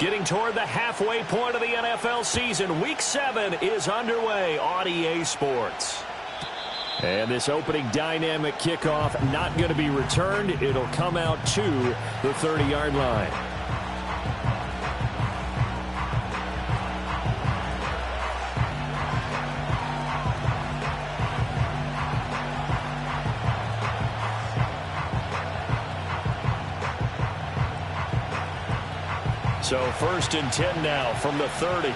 Getting toward the halfway point of the NFL season. Week 7 is underway on EA Sports. And this opening dynamic kickoff not going to be returned. It'll come out to the 30-yard line. So 1st and 10 now from the 30.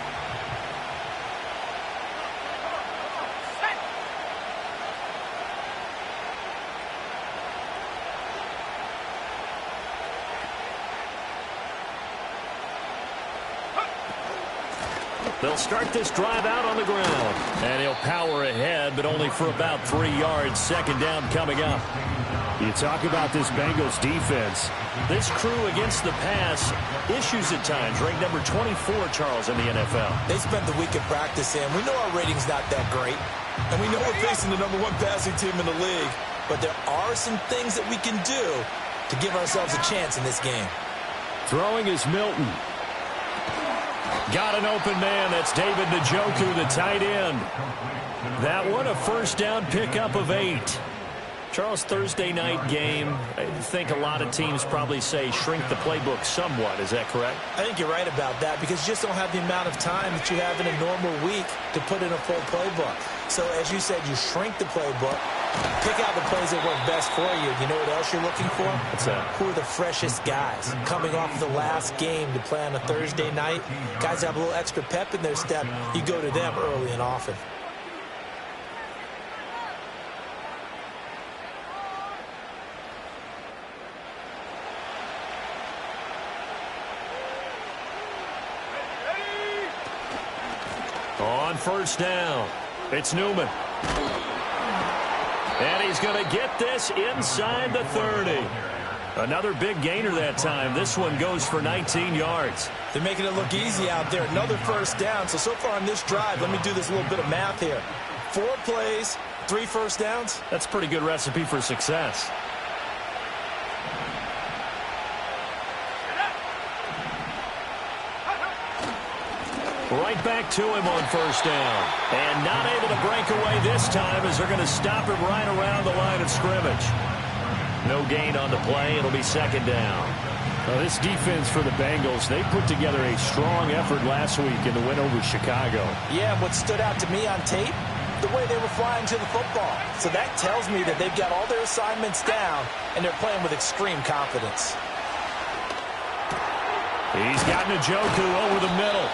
They'll start this drive out on the ground. And he'll power ahead, but only for about 3 yards. 2nd down coming up. You talk about this Bengals defense. This crew against the pass, issues at times. Ranked number 24, Charles, in the NFL. They spent the week of practice in. We know our rating's not that great. And we know we're facing the number 1 passing team in the league. But there are some things that we can do to give ourselves a chance in this game. Throwing is Milton. Got an open man. That's David Njoku, the tight end. That one, a 1st down pickup of 8. Charles, Thursday night game, I think a lot of teams probably say shrink the playbook somewhat. Is that correct? I think you're right about that because you just don't have the amount of time that you have in a normal week to put in a full playbook. So, as you said, you shrink the playbook, pick out the plays that work best for you. You know what else you're looking for? What's that? Who are the freshest guys coming off the last game to play on a Thursday night? Guys have a little extra pep in their step. You go to them early and often. On 1st down, it's Newman. And he's going to get this inside the 30. Another big gainer that time. This one goes for 19 yards. They're making it look easy out there. Another 1st down. So far on this drive, let me do this little bit of math here. 4 plays, 3 1st downs. That's a pretty good recipe for success. Right back to him on 1st down. And not able to break away this time as they're going to stop him right around the line of scrimmage. No gain on the play. It'll be 2nd down. Well, this defense for the Bengals, they put together a strong effort last week in the win over Chicago. Yeah, what stood out to me on tape, the way they were flying to the football. So that tells me that they've got all their assignments down, and they're playing with extreme confidence. He's got Njoku over the middle.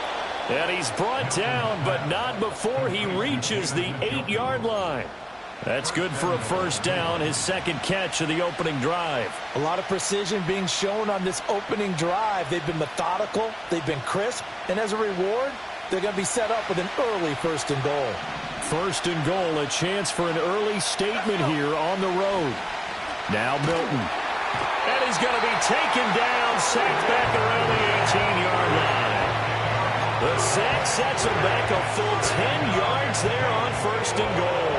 And he's brought down, but not before he reaches the 8-yard line. That's good for a 1st down, his 2nd catch of the opening drive. A lot of precision being shown on this opening drive. They've been methodical, they've been crisp, and as a reward, they're going to be set up with an early 1st and goal. 1st and goal, a chance for an early statement here on the road. Now Milton. And he's going to be taken down, sacked back around the 18-yard line. The sack sets him back a full 10 yards there on 1st and goal.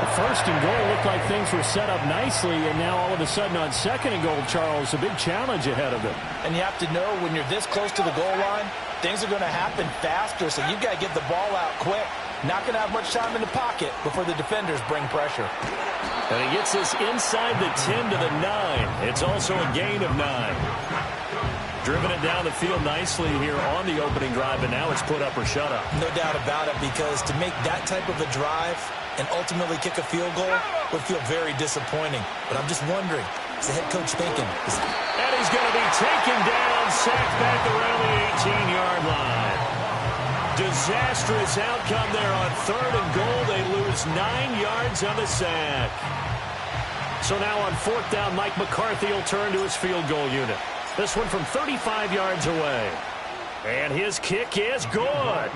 The 1st and goal looked like things were set up nicely, and now all of a sudden on 2nd and goal, Charles, a big challenge ahead of him. And you have to know when you're this close to the goal line, things are going to happen faster, so you've got to get the ball out quick. Not going to have much time in the pocket before the defenders bring pressure. And he gets this inside the 10 to the 9. It's also a gain of 9. Driven it down the field nicely here on the opening drive, and now it's put up or shut up. No doubt about it, because to make that type of a drive and ultimately kick a field goal would feel very disappointing. But I'm just wondering, is the head coach thinking? And he's going to be taken down, sacked back around the 18-yard line. Disastrous outcome there on 3rd and goal. They lose 9 yards on the sack. So now on 4th down, Mike McCarthy will turn to his field goal unit. This one from 35 yards away. And his kick is good.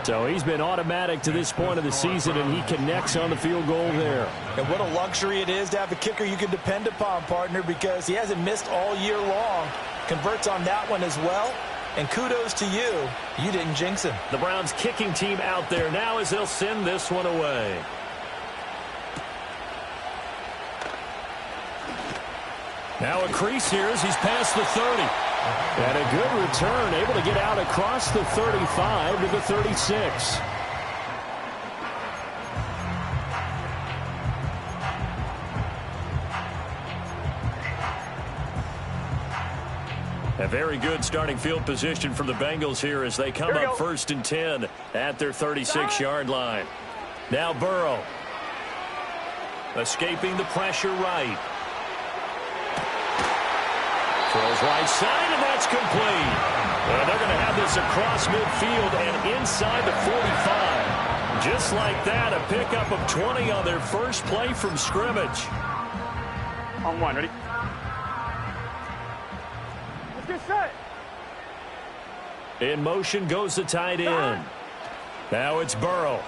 So he's been automatic to this point of the season, and he connects on the field goal there. And what a luxury it is to have a kicker you can depend upon, partner, because he hasn't missed all year long. Converts on that one as well. And kudos to you. You didn't jinx him. The Browns kicking team out there now as they'll send this one away. Now a crease here as he's past the 30. And a good return, able to get out across the 35 to the 36. A very good starting field position for the Bengals here as they come up 1st and 10 at their 36-yard line. Now Burrow. Escaping the pressure right. Throws right side, and that's complete. And they're going to have this across midfield and inside the 45. Just like that, a pickup of 20 on their first play from scrimmage. On one, ready? Let's get set. In motion goes the tight end. Now it's Burrow.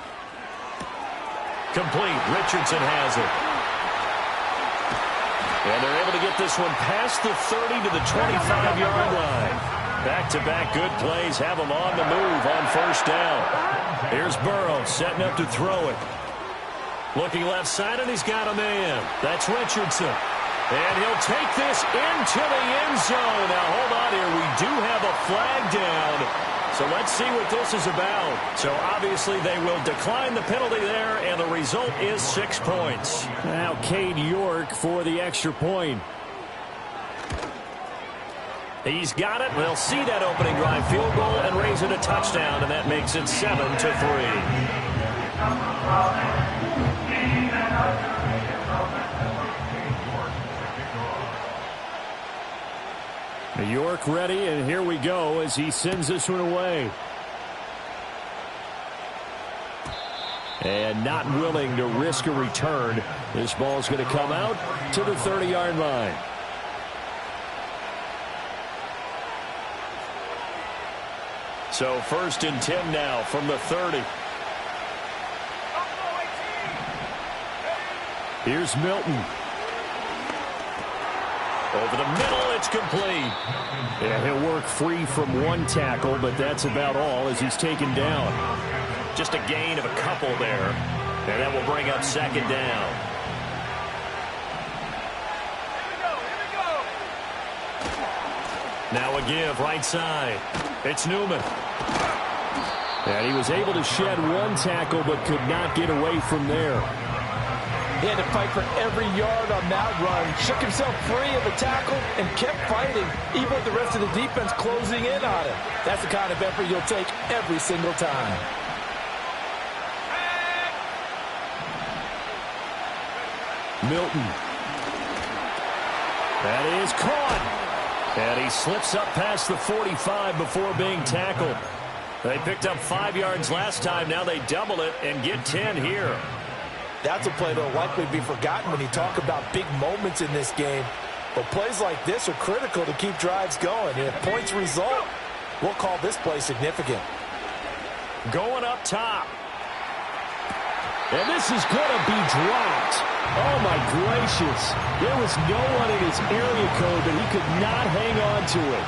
Complete. Richardson has it. And they're able to get this one past the 30 to the 25-yard line. Back-to-back good plays have them on the move on first down. Here's Burrow setting up to throw it. Looking left side, and he's got a man. That's Richardson. And he'll take this into the end zone. Now, hold on here. We do have a flag down. So let's see what this is about. So obviously they will decline the penalty there, and the result is 6 points. Now Cade York for the extra point. He's got it. They'll see that opening drive field goal and raise it a touchdown, and that makes it 7-3. York ready, and here we go as he sends this one away. And not willing to risk a return. This ball's going to come out to the 30-yard line. So 1st and 10 now from the 30. Here's Milton. Over the middle, it's complete. Yeah, he'll work free from one tackle, but that's about all as he's taken down. Just a gain of a couple there. And that will bring up 2nd down. Now a give right side. It's Newman. And he was able to shed one tackle but could not get away from there. He had to fight for every yard on that run. Shook himself free of the tackle and kept fighting, even with the rest of the defense closing in on him. That's the kind of effort you'll take every single time. Milton. That is caught. And he slips up past the 45 before being tackled. They picked up 5 yards last time. Now they double it and get 10 here. That's a play that will likely be forgotten when you talk about big moments in this game. But plays like this are critical to keep drives going. And if points result, we'll call this play significant. Going up top. And this is going to be dropped. Oh, my gracious. There was no one in his area code, but he could not hang on to it.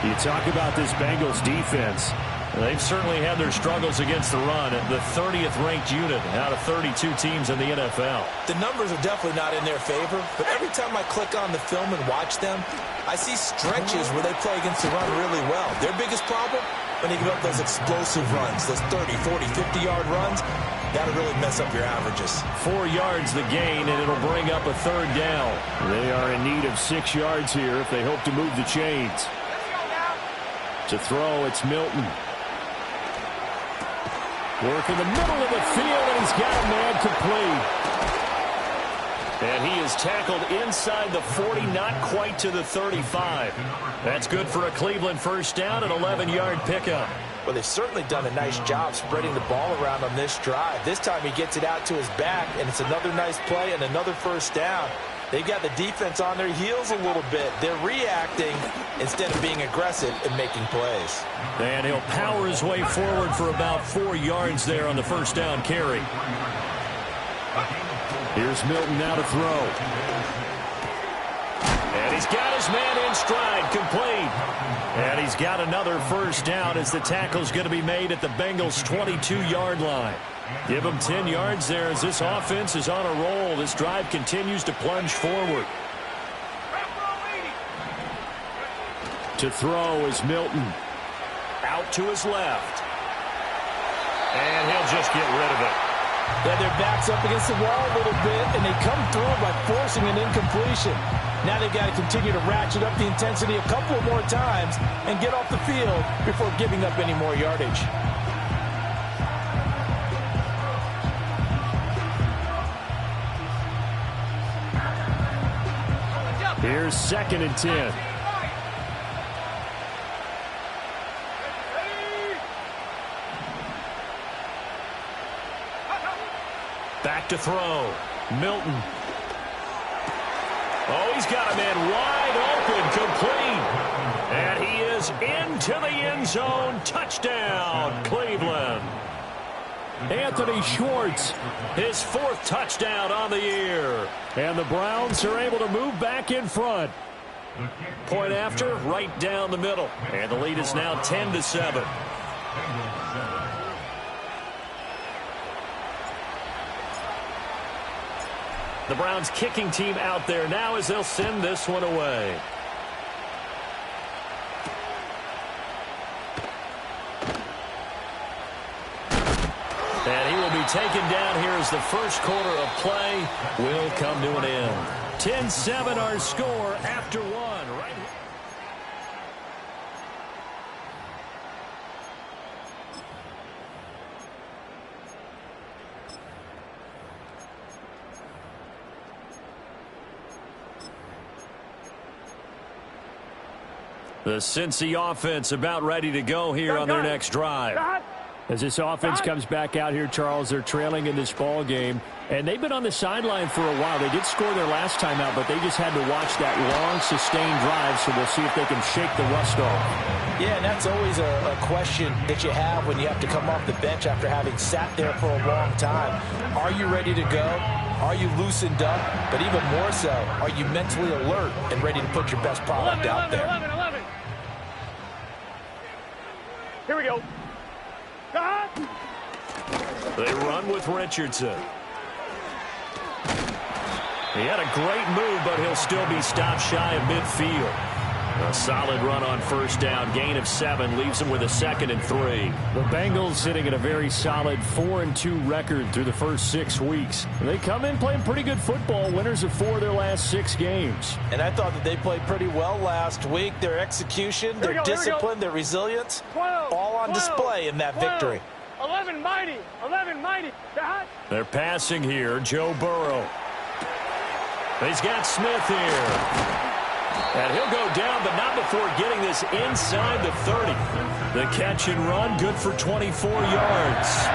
You talk about this Bengals defense. They've certainly had their struggles against the run. The 30th ranked unit out of 32 teams in the NFL. The numbers are definitely not in their favor, but every time I click on the film and watch them, I see stretches where they play against the run really well. Their biggest problem, when they give up those explosive runs, those 30, 40, 50-yard runs, that'll really mess up your averages. 4 yards the gain, and it'll bring up a 3rd down. They are in need of 6 yards here if they hope to move the chains. To throw, it's Milton. Work in the middle of the field, and he's got a man complete. And he is tackled inside the 40, not quite to the 35. That's good for a Cleveland first down, an 11-yard pickup. Well, they've certainly done a nice job spreading the ball around on this drive. This time he gets it out to his back, and it's another nice play and another first down. They've got the defense on their heels a little bit. They're reacting instead of being aggressive and making plays. And he'll power his way forward for about 4 yards there on the first down carry. Here's Milton now to throw. And he's got his man in stride, complete. And he's got another first down as the tackle's going to be made at the Bengals' 22-yard line. Give him 10 yards there as this offense is on a roll. This drive continues to plunge forward. To throw is Milton. Out to his left. And he'll just get rid of it. Yeah, their back's up against the wall a little bit, and they come through by forcing an incompletion. Now they've got to continue to ratchet up the intensity a couple more times and get off the field before giving up any more yardage. Here's 2nd and 10. Back to throw. Milton. Oh, he's got a man wide open, complete. And he is into the end zone. Touchdown, Cleveland. Anthony Schwartz. His 4th touchdown on the year. And the Browns are able to move back in front. Point after, right down the middle. And the lead is now 10-7. The Browns kicking team out there now as they'll send this one away. And he will be taken down here as the first quarter of play will come to an end. 10-7 our score after 1. Right. The Cincy offense about ready to go here on their next drive. As this offense comes back out here, Charles, they're trailing in this ball game, and they've been on the sideline for a while. They did score their last time out, but they just had to watch that long, sustained drive, so we'll see if they can shake the rust off. Yeah, and that's always a question that you have when you have to come off the bench after having sat there for a long time. Are you ready to go? Are you loosened up? But even more so, are you mentally alert and ready to put your best product out there? 11. Here we go. They run with Richardson. He had a great move, but he'll still be stopped shy of midfield. A solid run on first down. Gain of 7 leaves him with a 2nd and 3. The Bengals sitting at a very solid 4-2 record through the first 6 weeks. They come in playing pretty good football, winners of 4 of their last 6 games. And I thought that they played pretty well last week. Their execution, their discipline, their resilience, all on display in that victory. 11 mighty. They're passing here. Joe Burrow. He's got Smith here. And he'll go down, but not before getting this inside the 30. The catch and run, good for 24 yards.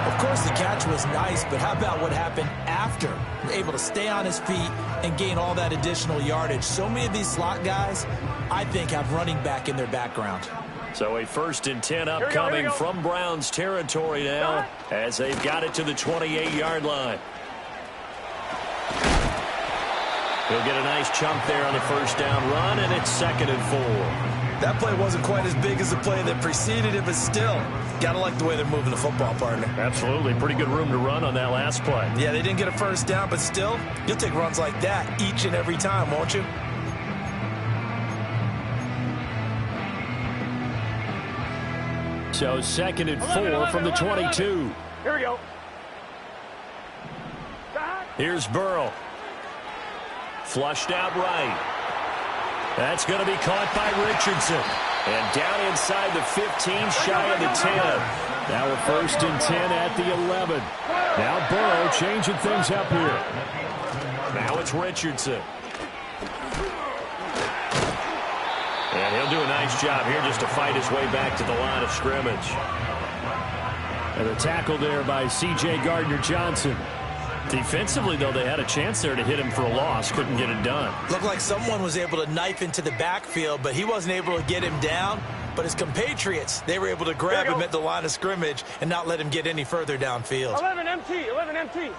Of course, the catch was nice, but how about what happened after? Able to stay on his feet and gain all that additional yardage. So many of these slot guys, I think, have running back in their background. So a 1st and 10 upcoming from Browns territory now as they've got it to the 28-yard line. He'll get a nice chunk there on the first down run, and it's 2nd and 4. That play wasn't quite as big as the play that preceded it, but still, got to like the way they're moving the football, partner. Absolutely. Pretty good room to run on that last play. Yeah, they didn't get a first down, but still, you'll take runs like that each and every time, won't you? So 2nd and 4 from the 22. Here we go. Here's Burrow. Flushed out right. That's going to be caught by Richardson. And down inside the 15, shy of the 10. Now a 1st and 10 at the 11. Now Burrow changing things up here. Now it's Richardson. And he'll do a nice job here just to fight his way back to the line of scrimmage. And a tackle there by C.J. Gardner-Johnson. Defensively, though, they had a chance there to hit him for a loss. Couldn't get it done. Looked like someone was able to knife into the backfield, but he wasn't able to get him down. But his compatriots, they were able to grab him at the line of scrimmage and not let him get any further downfield. 11 MT.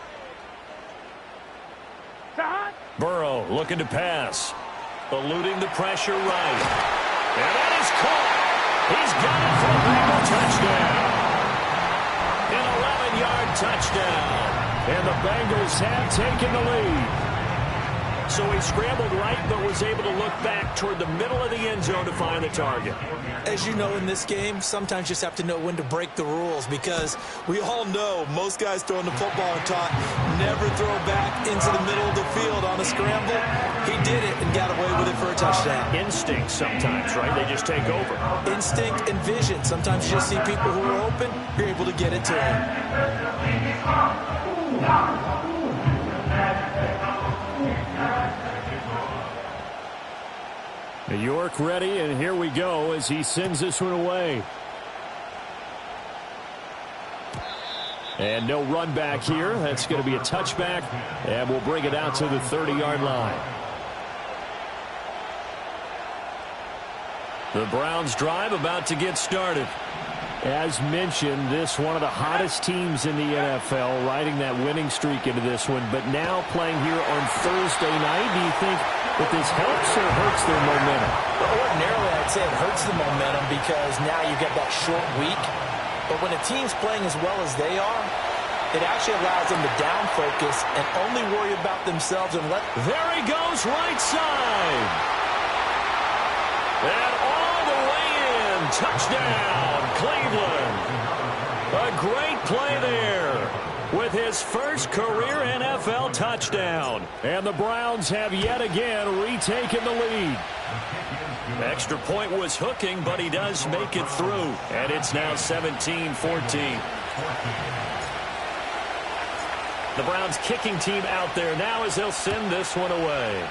Burrow looking to pass. Eluding the pressure right. And that is caught. He's got it for a Bengal touchdown. An 11-yard touchdown. And the Bengals have taken the lead. So he scrambled right, but was able to look back toward the middle of the end zone to find the target. As you know, in this game, sometimes you just have to know when to break the rules, because we all know most guys throwing the football are taught never throw back into the middle of the field on a scramble. He did it and got away with it for a touchdown. Instinct sometimes, right? They just take over. Instinct and vision. Sometimes you just see people who are open, you're able to get it to them. York ready, and here we go as he sends this one away. And no run back here. That's going to be a touchback, and we'll bring it out to the 30-yard line. The Browns drive about to get started. As mentioned, this one of the hottest teams in the NFL, riding that winning streak into this one, but now playing here on Thursday night. Do you think that this helps or hurts their momentum? Well, ordinarily, I'd say it hurts the momentum because now you get that short week. But when a team's playing as well as they are, it actually allows them to down focus and only worry about themselves and let... There he goes, right side. And all the way in. Touchdown, Cleveland. A great play there with his first career NFL touchdown. And the Browns have yet again retaken the lead. Extra point was hooking, but he does make it through. And it's now 17-14. The Browns kicking team out there now as they'll send this one away.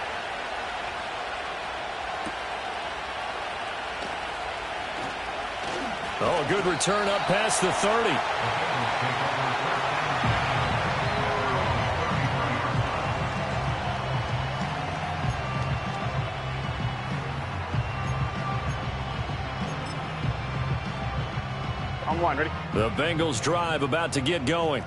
Oh, good return up past the 30. On one, ready? The Bengals drive about to get going.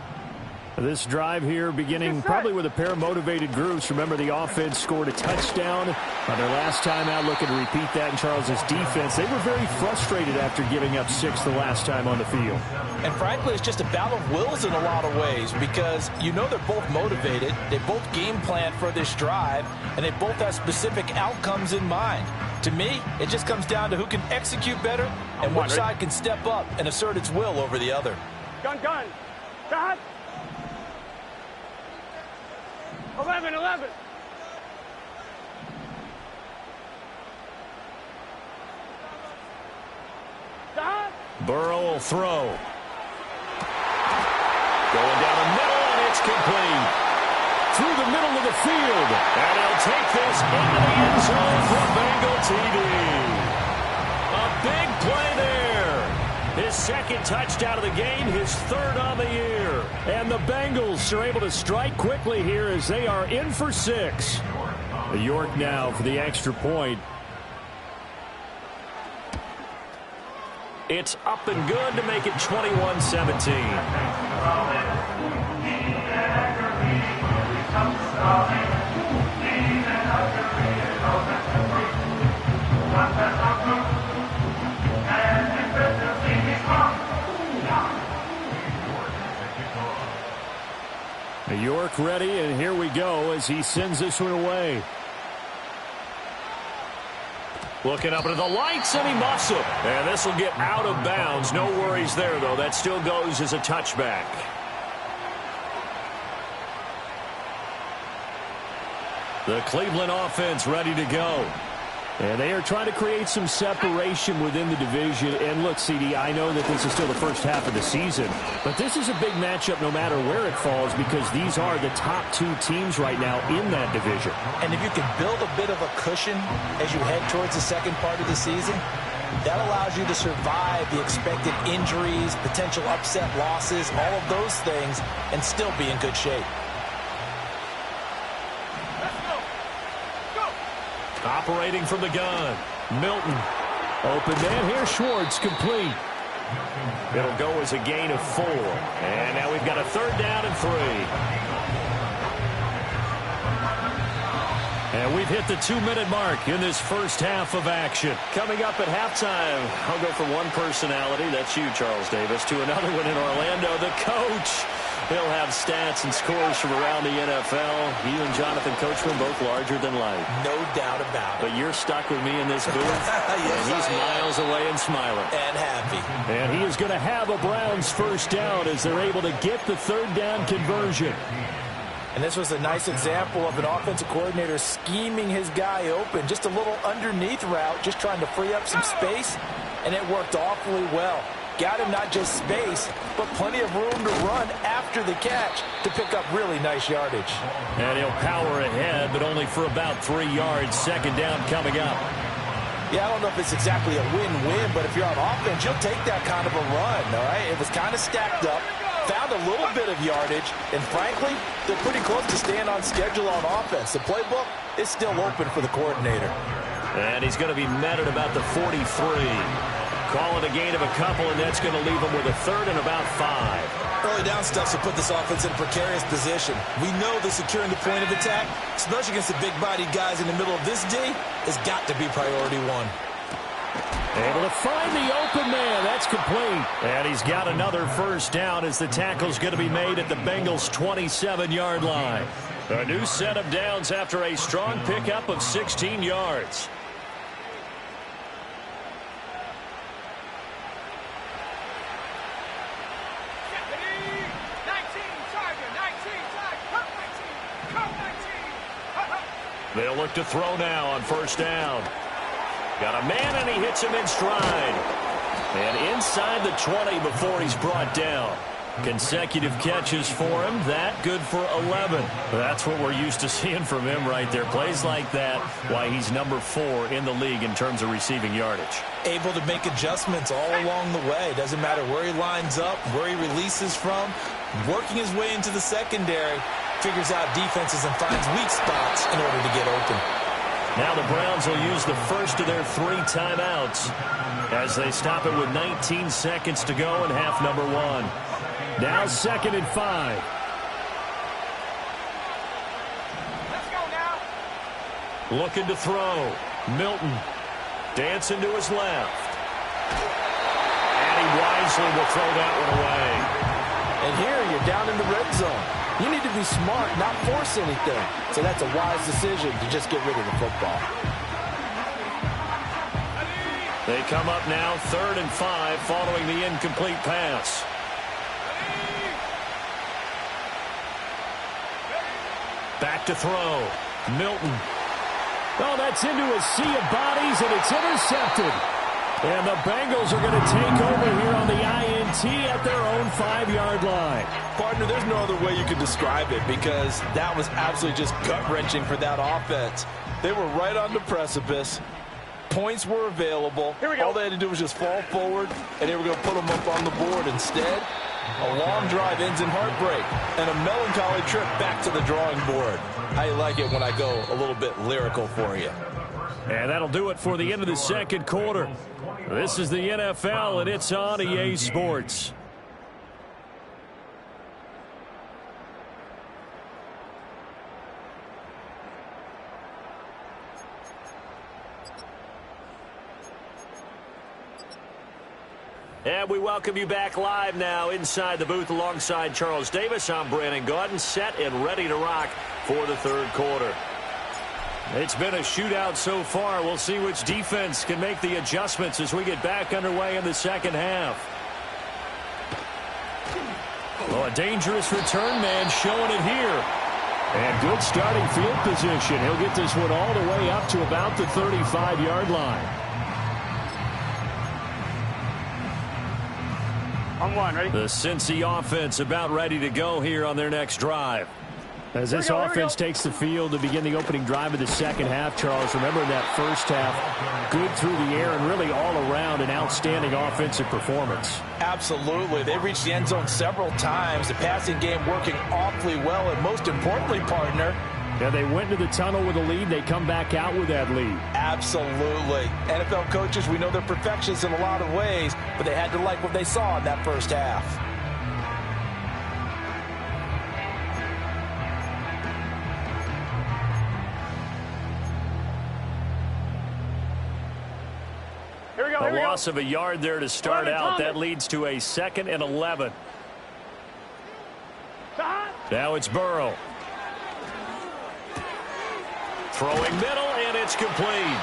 This drive here beginning probably with a pair of motivated groups. Remember, the offense scored a touchdown on their last time out, looking to repeat that in Charles's defense. They were very frustrated after giving up 6 the last time on the field. And frankly, it's just a battle of wills in a lot of ways, because you know they're both motivated, they both game plan for this drive, and they both have specific outcomes in mind. To me, it just comes down to who can execute better and which side can step up and assert its will over the other. Gun. Shot. 11. Shot. Burrow will throw. Going down the middle, and it's complete. Through the middle of the field. And he'll take this into the end zone for Bengal TD. A big play there. His second touchdown of the game, his third on the year. And the Bengals are able to strike quickly here as they are in for 6. York now for the extra point. It's up and good to make it 21-17. York ready, and here we go as he sends this one away. Looking up into the lights, and he muffs it. And this will get out of bounds. No worries there, though. That still goes as a touchback. The Cleveland offense ready to go. And they are trying to create some separation within the division. And look, CD, I know that this is still the first half of the season, but this is a big matchup no matter where it falls, because these are the top 2 teams right now in that division. And if you can build a bit of a cushion as you head towards the second part of the season, that allows you to survive the expected injuries, potential upset losses, all of those things, and still be in good shape. Operating from the gun, Milton. Open man here, Schwartz, complete. It'll go as a gain of 4. And now we've got a 3rd down and 3. And we've hit the 2-minute mark in this first half of action. Coming up at halftime, I'll go from one personality, that's you, Charles Davis, to another one in Orlando, the coach. He'll have stats and scores from around the NFL. You and Jonathan Coachman both larger than life. No doubt about it. But you're stuck with me in this booth. Yes, and he's miles away and smiling. And happy. And he is going to have a Browns first down as they're able to get the third down conversion. And this was a nice example of an offensive coordinator scheming his guy open. Just a little underneath route, just trying to free up some space, and it worked awfully well. Got him not just space, but plenty of room to run after the catch to pick up really nice yardage. And he'll power ahead, but only for about 3 yards. Second down coming up. Yeah, I don't know if it's exactly a win-win, but if you're on offense, you'll take that kind of a run, all right? It was kind of stacked up. Found a little bit of yardage, and frankly, they're pretty close to staying on schedule on offense. The playbook is still open for the coordinator. And he's going to be met at about the 43. Call it a gain of a couple, and that's going to leave him with a third and about 5. Early down stuff will put this offense in a precarious position. We know that securing the point of attack, especially against the big-bodied guys in the middle of this D, has got to be priority one. Able to find the open man. That's complete. And he's got another first down as the tackle's going to be made at the Bengals' 27-yard line. A new set of downs after a strong pickup of 16 yards. They'll look to throw now on first down. Got a man, and he hits him in stride. And inside the 20 before he's brought down. Consecutive catches for him. That good for 11. That's what we're used to seeing from him right there. Plays like that, why he's number 4 in the league in terms of receiving yardage. Able to make adjustments all along the way. Doesn't matter where he lines up, where he releases from. Working his way into the secondary. Figures out defenses and finds weak spots in order to get open. Now the Browns will use the first of their 3 timeouts as they stop it with 19 seconds to go in half number 1. Now 2nd and 5. Let's go now. Looking to throw. Milton dancing to his left. And he wisely will throw that one away. And here you're down in the red zone. You need to be smart, not force anything. So that's a wise decision to just get rid of the football. They come up now 3rd and 5 following the incomplete pass. Back to throw. Milton. Oh, that's into a sea of bodies, and it's intercepted. And the Bengals are going to take over here on the INT at their own 5-yard line. Partner, there's no other way you could describe it because that was absolutely just gut-wrenching for that offense. They were right on the precipice. Points were available. Here we go. All they had to do was just fall forward, and they were going to put them up on the board. Instead, a long drive ends in heartbreak and a melancholy trip back to the drawing board. How you like it when I go a little bit lyrical for you? And that'll do it for the end of the second quarter. This is the NFL, and it's on EA Sports. And we welcome you back live now inside the booth alongside Charles Davis. I'm Brandon Gaudin, set and ready to rock for the third quarter. It's been a shootout so far. We'll see which defense can make the adjustments as we get back underway in the second half. Oh, a dangerous return man showing it here. And good starting field position. He'll get this one all the way up to about the 35-yard line. On 1, ready? The Cincy offense about ready to go here on their next drive. As this offense takes the field to begin the opening drive of the second half, Charles, remember in that first half, good through the air and really all around an outstanding offensive performance. Absolutely. They reached the end zone several times. The passing game working awfully well, and most importantly, partner, Yeah, they went into the tunnel with a lead. They come back out with that lead. absolutely. NFL coaches, we know they're perfectionists in a lot of ways, but they had to like what they saw in that first half. Here we go. A Here we go. loss of a yard there to start 11, out. That Thomas. leads to a 2nd and 11. Now it's Burrow. Throwing middle, and it's complete.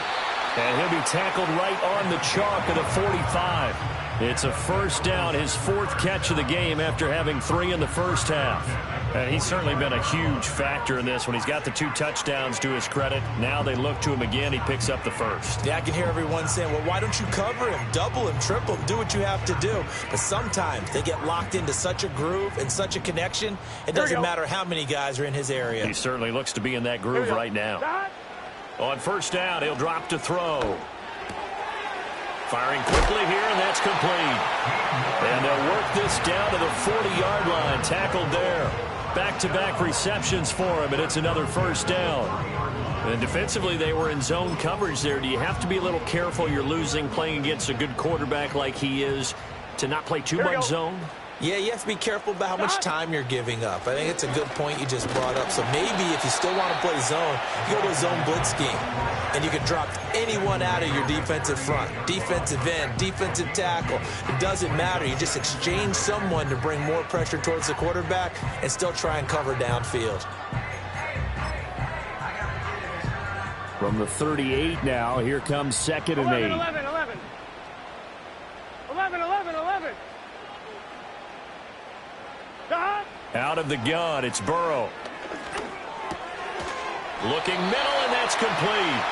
And he'll be tackled right on the chalk of the 45. It's a first down, his 4th catch of the game after having 3 in the first half. And he's certainly been a huge factor in this when he's got the 2 touchdowns to his credit. Now they look to him again. He picks up the first. Yeah, I can hear everyone saying, well, why don't you cover him, double him, triple him, do what you have to do. But sometimes they get locked into such a groove and such a connection, it doesn't matter how many guys are in his area. He certainly looks to be in that groove right now. On first down, he'll drop to throw. Firing quickly here, and that's complete. And they'll work this down to the 40-yard line, tackled there. Back-to-back receptions for him, and it's another first down. And defensively, they were in zone coverage there. Do you have to be a little careful you're losing playing against a good quarterback like he is to not play too much zone? Yeah, you have to be careful about how much time you're giving up. I think it's a good point you just brought up. So maybe if you still want to play zone, you go to a zone blitz scheme. And you can drop anyone out of your defensive front. Defensive end, defensive tackle. It doesn't matter. You just exchange someone to bring more pressure towards the quarterback and still try and cover downfield. From the 38 now, here comes 2nd and 8. 11. Out of the gun, it's Burrow. Looking middle, and that's complete.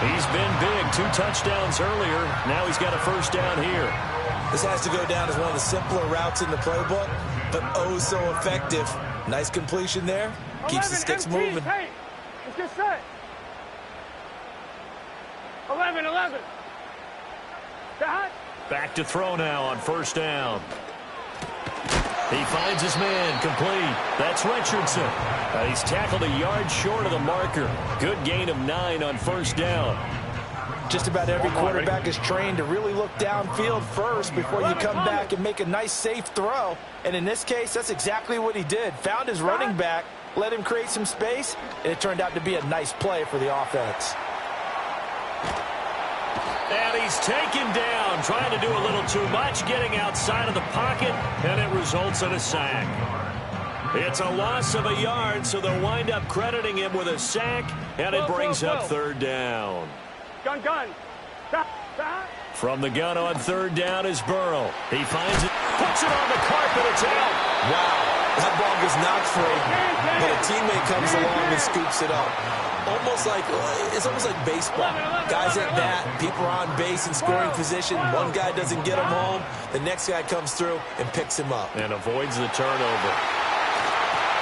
He's been big. 2 touchdowns earlier. Now he's got a first down here. This has to go down as one of the simpler routes in the playbook, but oh so effective. Nice completion there. Keeps the sticks moving. Hey, it's just set. 11. Back to throw now on first down. He finds his man, complete. That's Richardson. He's tackled a yard short of the marker. Good gain of 9 on first down. Just about every quarterback is trained to really look downfield first before you come back and make a nice, safe throw. And in this case, that's exactly what he did. Found his running back, let him create some space, and it turned out to be a nice play for the offense. And he's taken down, trying to do a little too much, getting outside of the pocket, and it results in a sack. It's a loss of a yard, so they'll wind up crediting him with a sack, and it brings up third down. Gun. From the gun on third down is Burrow. He finds it, puts it on the carpet, it's out. Wow, that ball was not free, but a teammate comes along and scoops it up. It's almost like baseball. Guys at bat, people are on base in scoring position. One guy doesn't get him home. The next guy comes through and picks him up. And avoids the turnover.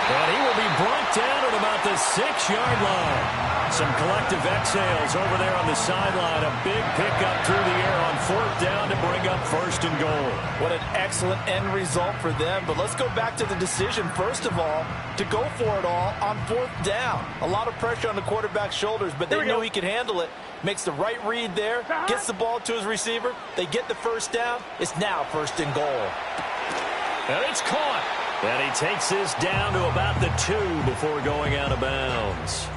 And he will be brought down at about the 6-yard line. Some collective exhales over there on the sideline. A big pickup through the air on 4th down to bring up 1st and goal. What an excellent end result for them. But let's go back to the decision, first of all, to go for it all on 4th down. A lot of pressure on the quarterback's shoulders, but they knew he could handle it. Makes the right read there, gets the ball to his receiver. They get the first down. It's now 1st and goal. And it's caught. And he takes this down to about the 2 before going out of bounds.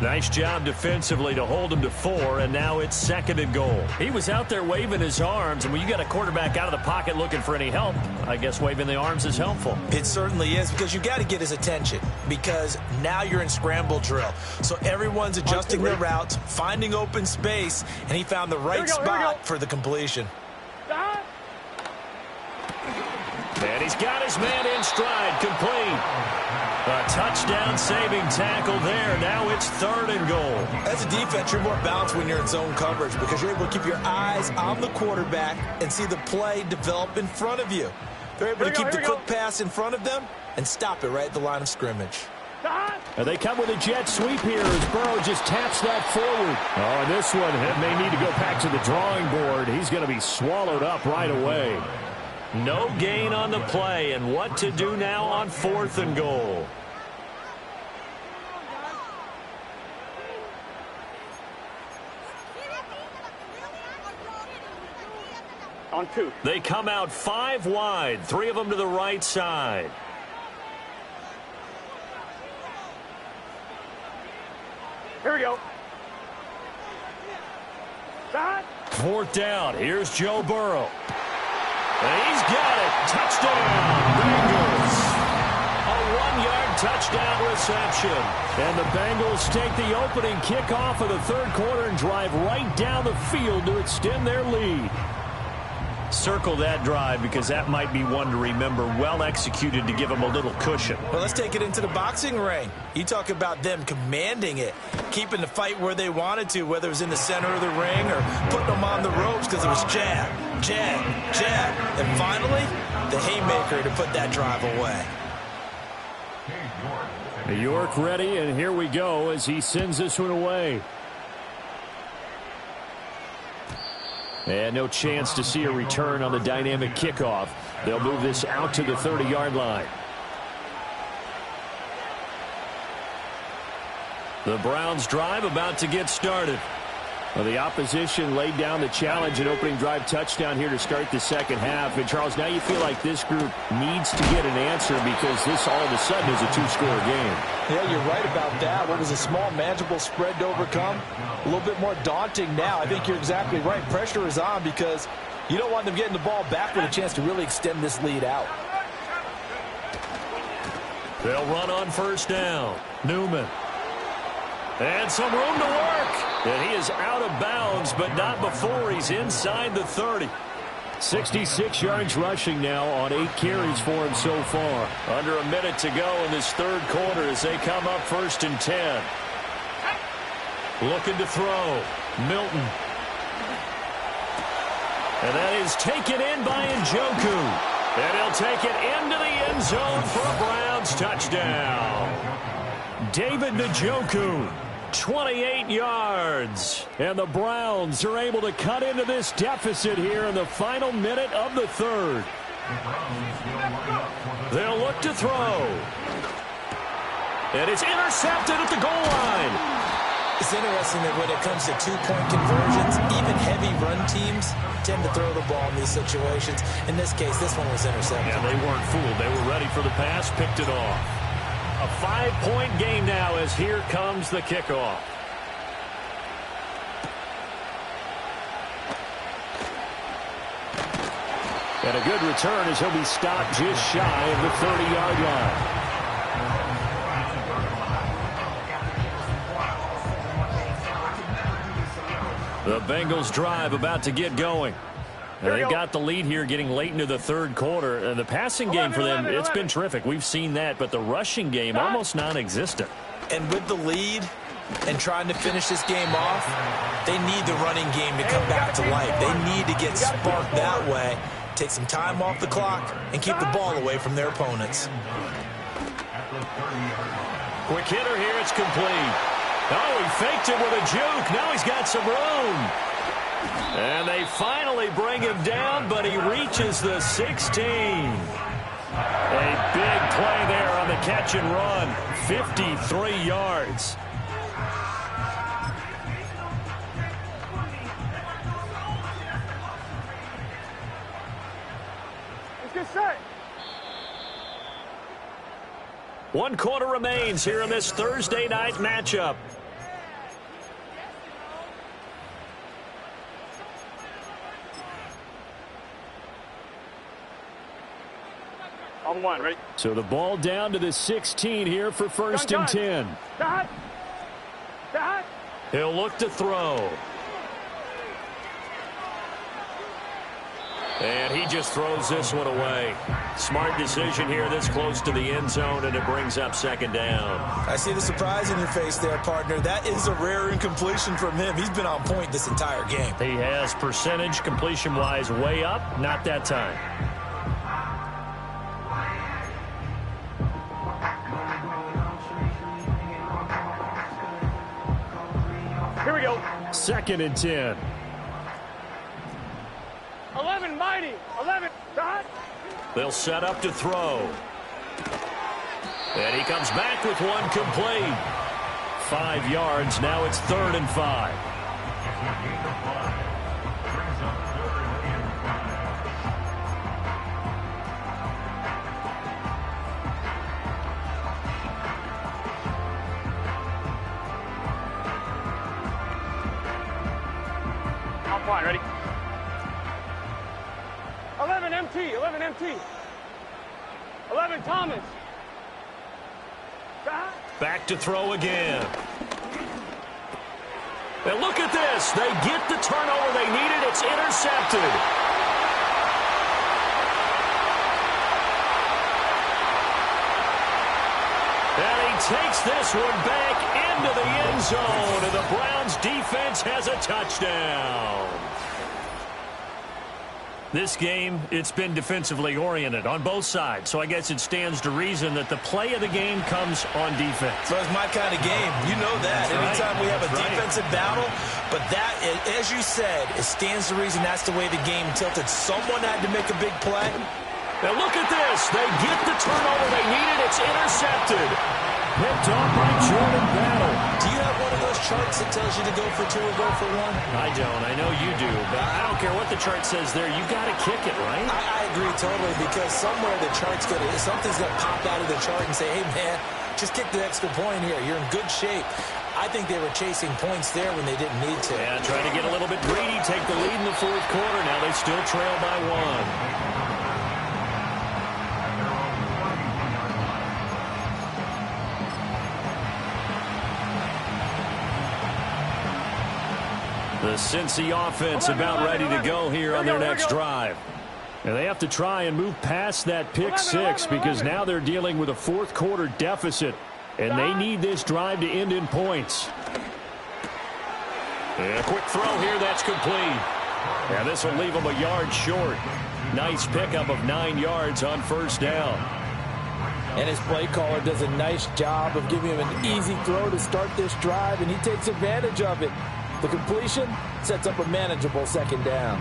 Nice job defensively to hold him to 4, and now it's 2nd and goal. He was out there waving his arms, and when you got a quarterback out of the pocket looking for any help, I guess waving the arms is helpful. It certainly is, because you got to get his attention, because now you're in scramble drill. So everyone's adjusting their routes, finding open space, and he found the right spot for the completion. And he's got his man in stride, complete. A touchdown-saving tackle there. Now it's 3rd and goal. As a defense, you're more balanced when you're in zone coverage because you're able to keep your eyes on the quarterback and see the play develop in front of you. They're able to keep the quick pass in front of them and stop it right at the line of scrimmage. And they come with a jet sweep here as Burrow just taps that forward. Oh, and this one may need to go back to the drawing board. He's going to be swallowed up right away. No gain on the play, and what to do now on 4th and goal. On 2. They come out 5 wide, 3 of them to the right side. Here we go. 4th down. Here's Joe Burrow. And he's got it. Touchdown, Bengals. A one-yard touchdown reception. And the Bengals take the opening kickoff of the third quarter and drive right down the field to extend their lead. Circle that drive because that might be one to remember. Well executed to give them a little cushion. Well, let's take it into the boxing ring. You talk about them commanding it, keeping the fight where they wanted to, whether it was in the center of the ring or putting them on the ropes because it was jab, jab, jab. And finally, the haymaker to put that drive away. New York ready, and here we go as he sends this one away. And no chance to see a return on the dynamic kickoff. They'll move this out to the 30-yard line. The Browns drive about to get started. Well, the opposition laid down the challenge and opening drive touchdown here to start the second half. And, Charles, now you feel like this group needs to get an answer because this all of a sudden is a two-score game. Yeah, you're right about that. What was a small, manageable spread to overcome? A little bit more daunting now. I think you're exactly right. Pressure is on because you don't want them getting the ball back with a chance to really extend this lead out. They'll run on first down. Newman. And some room to work. And he is out of bounds, but not before he's inside the 30. 66 yards rushing now on 8 carries for him so far. Under a minute to go in this third quarter as they come up 1st and 10. Looking to throw. Milton. And that is taken in by Njoku. And he'll take it into the end zone for a Browns touchdown. David Njoku. 28 yards. And the Browns are able to cut into this deficit here in the final minute of the third. They'll look to throw. And it's intercepted at the goal line. It's interesting that when it comes to two-point conversions, even heavy run teams tend to throw the ball in these situations. In this case, this one was intercepted. Yeah, they weren't fooled. They were ready for the pass, picked it off. A 5-point game now as here comes the kickoff. And a good return as he'll be stopped just shy of the 30-yard line. The Bengals drive about to get going. They've got the lead here getting late into the third quarter. And the passing game for them, it's been terrific. We've seen that, but the rushing game almost non-existent. And with the lead and trying to finish this game off, they need the running game to come back to life. They need to get sparked that way, take some time off the clock, and keep the ball away from their opponents. Quick hitter here, it's complete. Oh, he faked it with a juke. Now he's got some room. And they finally bring him down, but he reaches the 16. A big play there on the catch and run. 53 yards. Let's get set. 1 quarter remains here in this Thursday night matchup. On one, ready? So the ball down to the 16 here for 1st and 10. Dot. Dot. He'll look to throw. And he just throws this one away. Smart decision here this close to the end zone, and it brings up 2nd down. I see the surprise in your face there, partner. That is a rare incompletion from him. He's been on point this entire game. He has percentage completion-wise way up, not that time. Here we go. 2nd and 10. 11, mighty. 11. Dot. They'll set up to throw. And he comes back with one complete. 5 yards. Now it's 3rd and 5. On point, ready? 11 MT. 11 MT. 11 Thomas. Back to throw again. And look at this. They get the turnover they needed. It's intercepted. And he takes this one back into the end zone. And the Browns defense has a touchdown. This game, it's been defensively oriented on both sides. So I guess it stands to reason that the play of the game comes on defense. So it's my kind of game. You know that. Anytime we have a defensive battle. But that, as you said, it stands to reason that's the way the game tilted. Someone had to make a big play. Now look at this. They get the turnover they needed. It's intercepted. Picked off by Jordan Battle. Do you have one of those charts that tells you to go for 2 or go for 1? I don't. I know you do. But I don't care what the chart says there. You got to kick it, right? I agree totally, because somewhere the chart's going to, something's going to pop out of the chart and say, hey, man, just kick the extra point here. You're in good shape. I think they were chasing points there when they didn't need to. Yeah, trying to get a little bit greedy, take the lead in the fourth quarter. Now they still trail by 1. The Cincy offense about ready to go here on their next drive. And they have to try and move past that pick 6 because now they're dealing with a fourth quarter deficit. And they need this drive to end in points. And a quick throw here, that's complete. And this will leave them a yard short. Nice pickup of 9 yards on first down. And his play caller does a nice job of giving him an easy throw to start this drive, and he takes advantage of it. The completion sets up a manageable second down.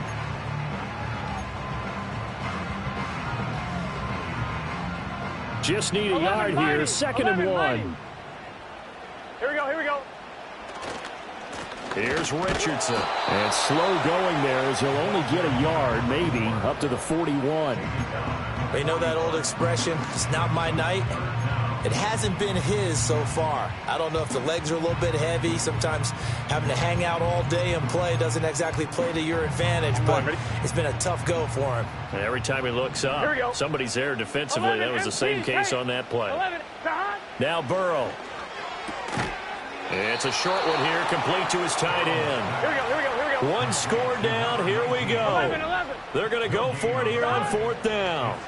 Just need a yard here. Second and 1. Here we go, here we go. Here's Richardson. And slow going there as he'll only get a yard, maybe, up to the 41. They know that old expression, it's not my night. It hasn't been his so far. I don't know if the legs are a little bit heavy. Sometimes having to hang out all day and play doesn't exactly play to your advantage, but it's been a tough go for him. And every time he looks up, somebody's there defensively. That was the same case on that play. Now Burrow. It's a short one here, complete to his tight end. Here we go, here we go, here we go. One score down, here we go. 11. They're going to go for it here on fourth down.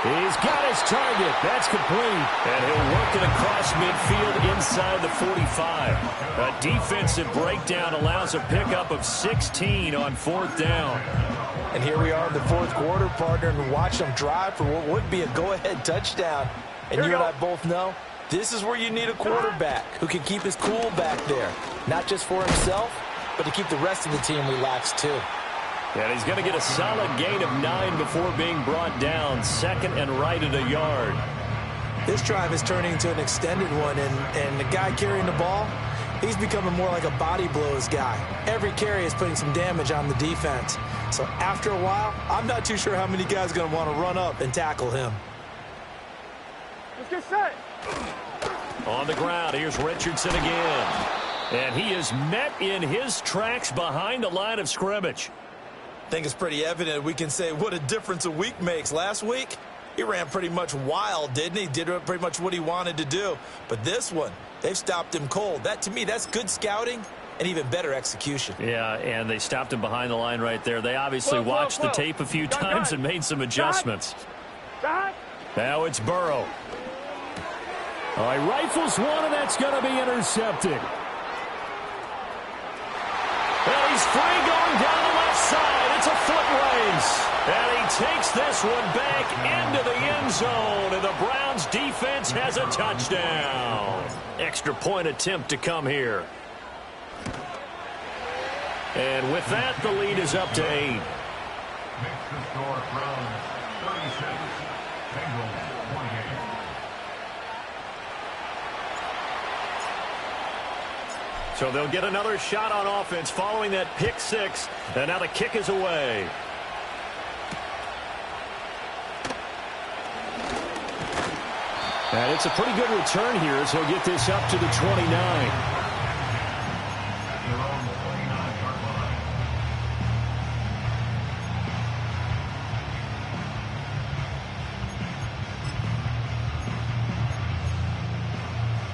He's got his target. That's complete. And he'll work it across midfield inside the 45. A defensive breakdown allows a pickup of 16 on fourth down. And here we are in the fourth quarter, partner, and watch them drive for what would be a go-ahead touchdown. And you and I both know this is where you need a quarterback who can keep his cool back there. Not just for himself, but to keep the rest of the team relaxed too. And he's going to get a solid gain of 9 before being brought down. Second and right at a yard. This drive is turning into an extended one, and the guy carrying the ball, he's becoming more like a body blows guy. Every carry is putting some damage on the defense. So after a while, I'm not too sure how many guys are going to want to run up and tackle him. Let's get set. On the ground, here's Richardson again. And he is met in his tracks behind the line of scrimmage. I think it's pretty evident. We can say what a difference a week makes. Last week, he ran pretty much wild, didn't he? Did pretty much what he wanted to do. But this one, they've stopped him cold. That, to me, that's good scouting and even better execution. Yeah, and they stopped him behind the line right there. They obviously watched the tape a few times and made some adjustments. Now it's Burrow. All right, rifles one, and that's going to be intercepted. Well, he's free going down the left side. It's a foot race. And he takes this one back into the end zone. And the Browns defense has a touchdown. Extra point attempt to come here. And with that, the lead is up to 8. So they'll get another shot on offense following that pick 6. And now the kick is away. And it's a pretty good return here as he'll get this up to the 29.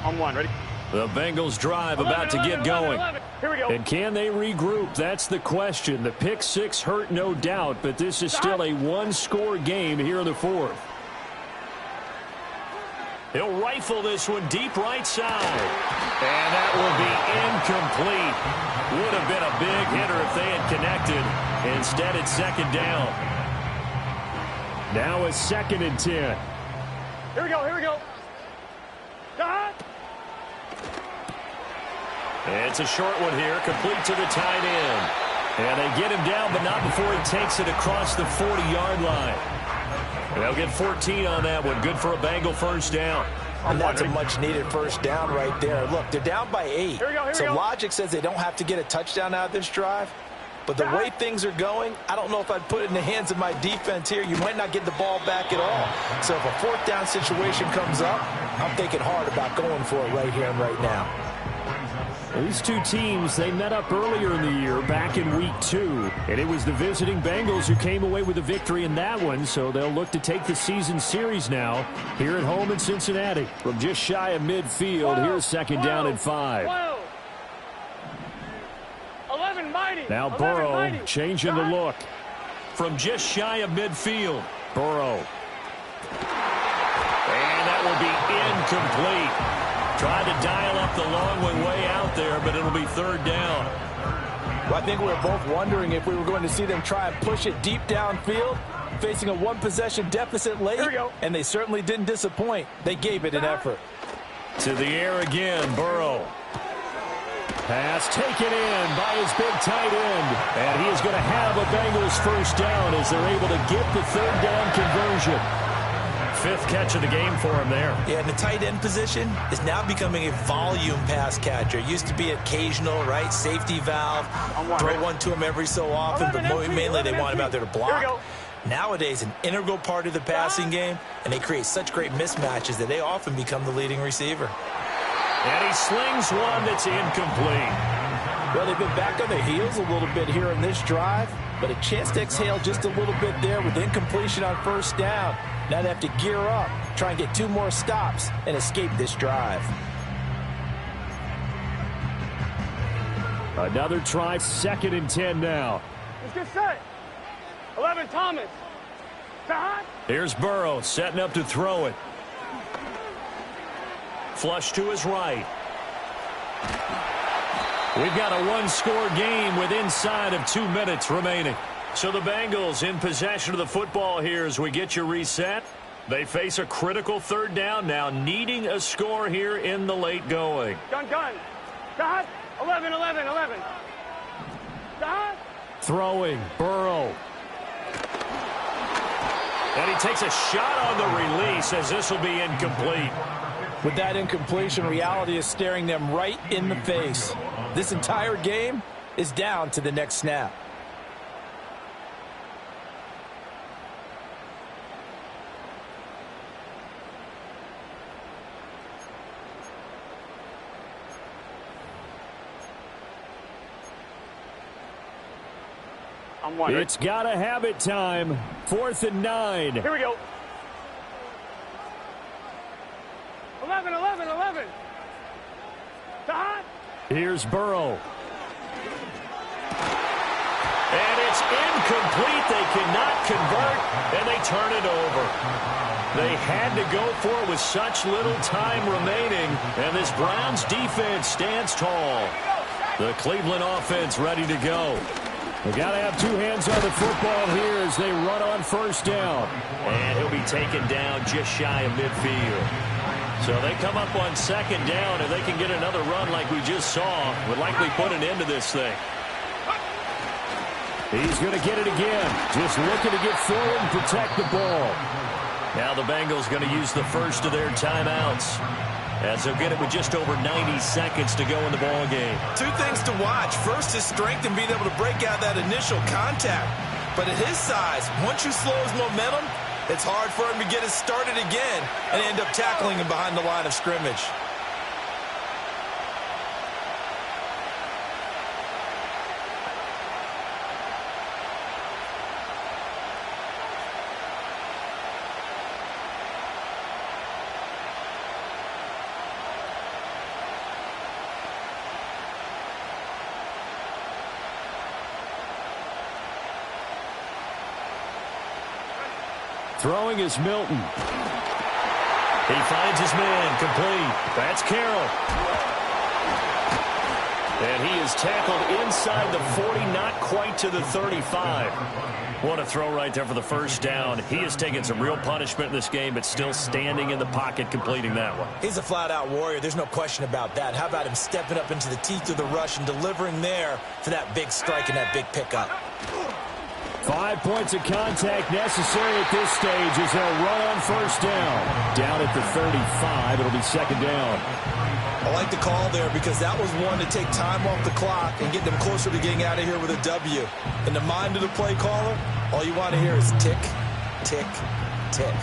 On one. Ready? The Bengals drive about to get going. Here we go. And can they regroup? That's the question. The pick six hurt, no doubt, but this is still a one-score game here in the fourth. He'll rifle this one deep right side. And that will be incomplete. Would have been a big hitter if they had connected. Instead, it's second down. Now a 2nd and 10. Here we go. Here we go. Dot. It's a short one here, complete to the tight end. And they get him down, but not before he takes it across the 40-yard line. And they'll get 14 on that one. Good for a Bengal first down. And that's a much-needed first down right there. Look, they're down by 8. Here we go, so logic says they don't have to get a touchdown out of this drive. But the way things are going, I don't know if I'd put it in the hands of my defense here. You might not get the ball back at all. So if a 4th down situation comes up, I'm thinking hard about going for it right here and right now. These two teams, they met up earlier in the year, back in week 2. And it was the visiting Bengals who came away with a victory in that one, so they'll look to take the season series now here at home in Cincinnati. From just shy of midfield, here's 2nd down and 5. 11 mighty. Now 11 Burrow mighty. changing the look. From just shy of midfield, Burrow. And that will be incomplete. Tried to dial up the long way out there, but it'll be 3rd down. Well, I think we were both wondering if we were going to see them try and push it deep downfield, facing a one-possession deficit late, Here we go. and they certainly didn't disappoint. They gave it an effort. To the air again, Burrow. Pass taken in by his big tight end. And he is going to have a Bengals first down as they're able to get the 3rd down conversion. 5th catch of the game for him there. Yeah, and the tight end position is now becoming a volume pass catcher. It used to be occasional, right? Safety valve. Throw one to him every so often, but mainly they want him out there to block. Nowadays, an integral part of the passing game, and they create such great mismatches that they often become the leading receiver. And he slings one that's incomplete. Well, they've been back on their heels a little bit here in this drive, but a chance to exhale just a little bit there with incompletion on 1st down. Now they have to gear up, try and get 2 more stops, and escape this drive. Another try, 2nd and 10 now. Let's get set. 11 Thomas. Dot. Here's Burrow setting up to throw it. Flush to his right. We've got a one-score game with inside of 2 minutes remaining. So the Bengals in possession of the football here as we get you reset. They face a critical 3rd down now, needing a score here in the late going. Gun. Dot. 11. Dot. Throwing, Burrow. And he takes a shot on the release as this will be incomplete. With that incompletion, reality is staring them right in the face. This entire game is down to the next snap. I'm one. It's got to have it time. 4th and 9. Here we go. 11. Dot. Here's Burrow. And it's incomplete. They cannot convert, and they turn it over. They had to go for it with such little time remaining, and this Browns defense stands tall. The Cleveland offense ready to go. They got to have 2 hands on the football here as they run on 1st down. And he'll be taken down just shy of midfield. So they come up on 2nd down, and they can get another run like we just saw. Would likely put an end to this thing. He's going to get it again. Just looking to get forward and protect the ball. Now the Bengals going to use the first of their timeouts, as they'll get it with just over 90 seconds to go in the ball game. 2 things to watch. First is strength and being able to break out that initial contact. But at his size, once you slow his momentum, it's hard for him to get it started again and end up tackling him behind the line of scrimmage. Throwing is Milton. He finds his man, complete. That's Carroll. And he is tackled inside the 40, not quite to the 35. What a throw right there for the first down. He has taken some real punishment in this game, but still standing in the pocket, completing that one. He's a flat-out warrior. There's no question about that. How about him stepping up into the teeth of the rush and delivering there for that big strike and that big pickup? 5 points of contact necessary at this stage as they'll run on first down. Down at the 35, it'll be second down. I like the call there because that was one to take time off the clock and get them closer to getting out of here with a W. In the mind of the play caller, all you want to hear is tick, tick, tick.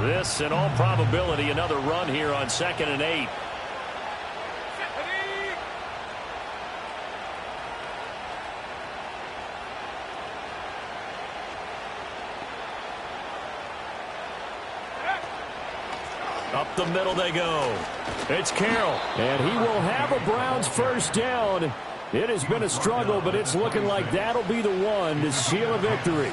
This, in all probability, another run here on 2nd and 8. Up the middle they go. It's Carroll. And he will have a Browns first down. It has been a struggle, but it's looking like that'll be the one to seal a victory.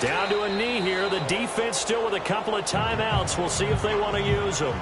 Down to a knee here. The defense still with a couple of timeouts. We'll see if they want to use them.